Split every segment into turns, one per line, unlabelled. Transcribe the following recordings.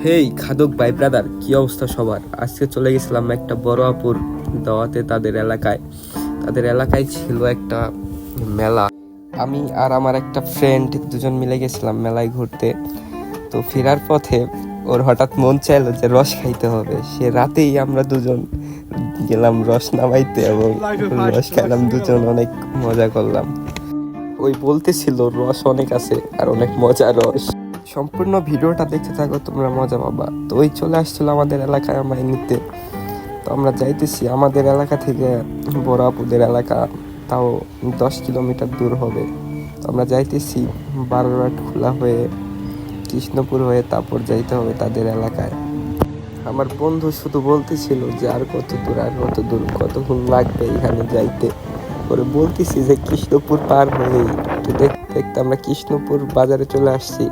হেই খাদক ভাই ব্রাদার, কি অবস্থা সবার? আজকে চলে গেছিলাম একটা বড় আপুর দাওয়াতে। তাদের এলাকায় ছিল একটা মেলা। আমি আর আমার একটা ফ্রেন্ড দুজন মিলে গেছিলাম মেলায় ঘুরতে। তো ফেরার পথে ওর হঠাৎ মন চাইলো যে রস খাইতে হবে। সে রাতেই আমরা দুজন গেলাম রস নামাইতে এবং রস খাইলাম দুজন, অনেক মজা করলাম। ওই বলতেছিল রস অনেক আছে আর অনেক মজা রস। সম্পূর্ণ ভিডিওটা দেখতে থাকো, তোমরা মজা পাবা। তো ওই চলে আসছিল আমাদের এলাকায় আমায় নিতে। তো আমরা যাইতেছি আমাদের এলাকা থেকে বড় আপুদের এলাকা, তাও 10 কিলোমিটার দূর হবে। তো আমরা যাইতেছি বারোরাট খোলা হয়ে কৃষ্ণপুর হয়ে তারপর যাইতে হবে তাদের এলাকায়। আমার বন্ধু শুধু বলতেছিল যে আর কত দূর কতক্ষণ লাগবে এখানে যাইতে। পরে বলতেছি যে কৃষ্ণপুর পার হয়েই। তো দেখতে দেখতে আমরা কৃষ্ণপুর বাজারে চলে আসছি।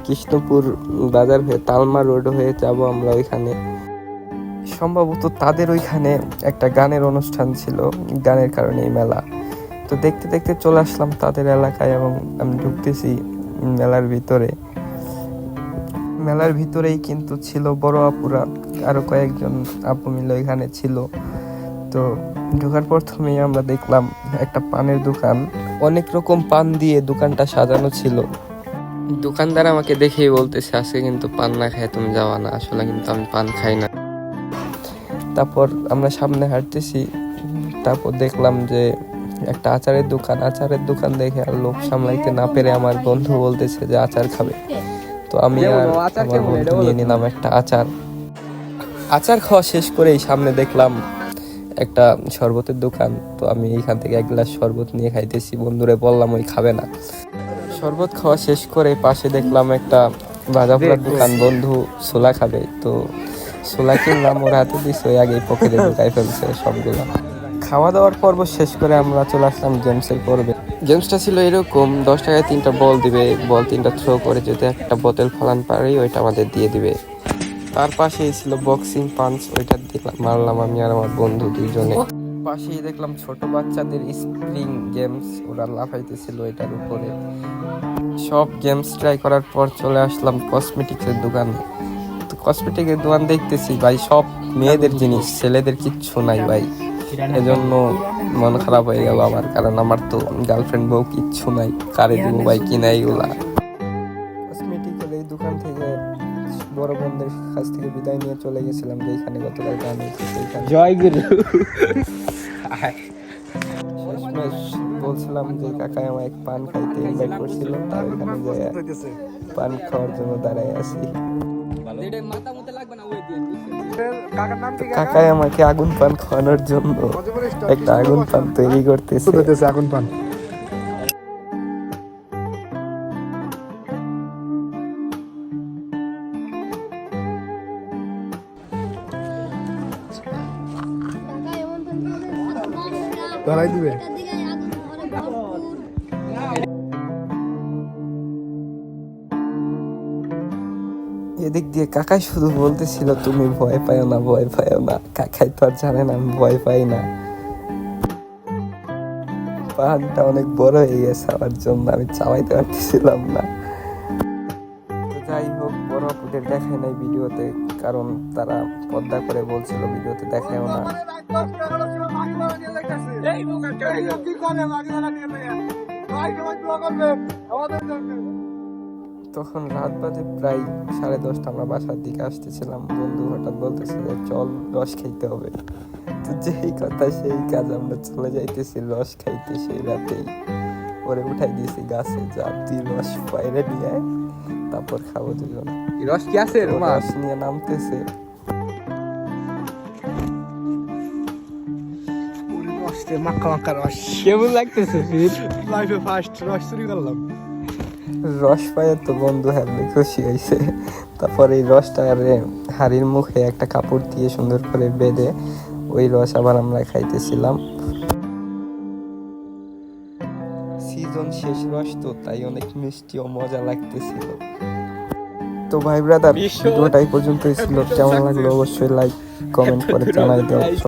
কৃষ্ণপুর বাজার হয়ে তালমা রোড হয়ে যাব আমরা ওইখানে। সম্ভবত তাদের ওইখানে একটা গানের অনুষ্ঠান ছিল, গানের কারণে এই মেলা। তো দেখতে দেখতে চলে আসলাম তাদের এলাকায় এবং আমি ঢুকতেছি মেলার ভিতরেই কিন্তু ছিল বড় আপুরা, আরো কয়েকজন আপু মিলে ওইখানে ছিল। তো ঢোকার প্রথমেই আমরা দেখলাম একটা পানের দোকান, অনেক রকম পান দিয়ে দোকানটা সাজানো ছিল। দোকানদার আমাকে দেখেই বলতেছে আজকে কিন্তু পান না খায় তুমি যাওয়া না। আসলে কিন্তু আমি পান খাই না। তারপর আমরা সামনে হাঁটতেছি, তারপর দেখলাম যে একটা আচারের দোকান দেখে আর লোভ সামলাইতে না পেরে আমার বন্ধু বলতেছে যে আচার খাবে। তো আমি আর আমার বন্ধু নিয়ে নিলাম একটা আচার খাওয়া শেষ করেই সামনে দেখলাম একটা শরবতের দোকান। তো আমি এইখান থেকে এক গ্লাস শরবত নিয়ে খাইতেছি, বন্ধুরে বললাম ওই খাবে না। শরবত খাওয়া শেষ করে পাশে দেখলাম একটা ভাজা পোড়ার দোকান, বন্ধু ছোলা খাবে। তো ছোলা কিনলাম, ওর হাতে দিচ্ছে, ওই আগেই পকেটে ঢুকাই ফেলছে সবগুলো। খাওয়া দাওয়ার পর্ব শেষ করে আমরা চলে আসলাম গেমসের পর্বে। গেমসটা ছিল এরকম, 10 টাকায় 3টা বল দিবে, বল 3টা থ্রো করে যদি একটা বোতল ফলান পারি ওইটা আমাদের দিয়ে দিবে। তার পাশেই ছিল বক্সিং পাঞ্চ, ওইটা দিলাম মারলাম আমি আর আমার বন্ধু দুইজনে। পাশেই দেখলাম ছোট বাচ্চাদের স্প্রিং গেমস, ওরা লাফাইতেছিল এটার উপরে। সব গেমস ট্রাই করার পর চলে আসলাম কসমেটিক্সের দোকানে। তো কসমেটিক্সের দোকান দেখতেছি ভাই সব মেয়েদের জিনিস, ছেলেদের কিচ্ছু নাই ভাই। এজন্য মন খারাপ হয়ে গেল আমার, কারণ আমার তো গার্লফ্রেন্ড বউ কিচ্ছু নাই, কারে দিব ভাই কিনা এইগুলা। কসমেটিক্সের এই দোকান থেকে বড় বন্ধুদের কাছ থেকে বিদায় নিয়ে চলে গেছিলাম যেখানে গতকাল গান হয়েছে সেইখানে। জয় গুরু। শেষমেশ বলছিলাম যে কাকাই আমার এক পান খাইতে ইনভাইট করছিল, তার ওইখানে যায় পান খাওয়ার জন্য দাঁড়ায় আছি। কাকাই আমাকে আগুন পান খাওয়ানোর জন্য একটা আগুন পান তৈরি করতেছে। আগুন পান ধরাই দিবে। এদিক দিয়ে কাকাই শুধু বলতেছিল তুমি ভয় পাইও না। কাকাই তো আর জানে না আমি ভয় পাই না। পাহাড়টা অনেক বড় হয়ে গেছে আমার জন্য, আমি চালাইতে পারতেছিলাম না। যাই হোক, বড় আপুদের দেখায় নাই ভিডিওতে, কারণ তারা পর্দা করে বলছিল ভিডিওতে দেখায়ও না। তখন রাত বাজে প্রায় 10:30, আমরা বাসার দিকে আসতেছিলাম। বন্ধু হঠাৎ বলতেছে যে চল রস খাইতে হবে। তো যেই কথা সেই কাজ, আমরা চলে যাইতেছি রস খাইতে সেই রাতেই। পরে উঠাই দিয়েছি গাছে, যা তুই রস বাইরে নিয়ে আয়, তারপর খাবো দুজন। রস কি আছে? রস নিয়ে নামতেছে। কেমন লাগতেছে? রস পায়ে তো বন্ধু হ্যাপি খুশি হয়েছে। তারপর এই রসটা হাড়ির মুখে একটা কাপড় দিয়ে সুন্দর করে বেঁধে ওই রস আবার আমরা খাইতেছিলাম। সিজন শেষ রস তো, তাই অনেক মিষ্টি ও মজা লাগতেছিল। তো ভাই ব্রাদার, ভিডিওটাই পর্যন্তই ছিল। কেমন লাগলো অবশ্যই লাইক কমেন্ট করে জানাই দাও।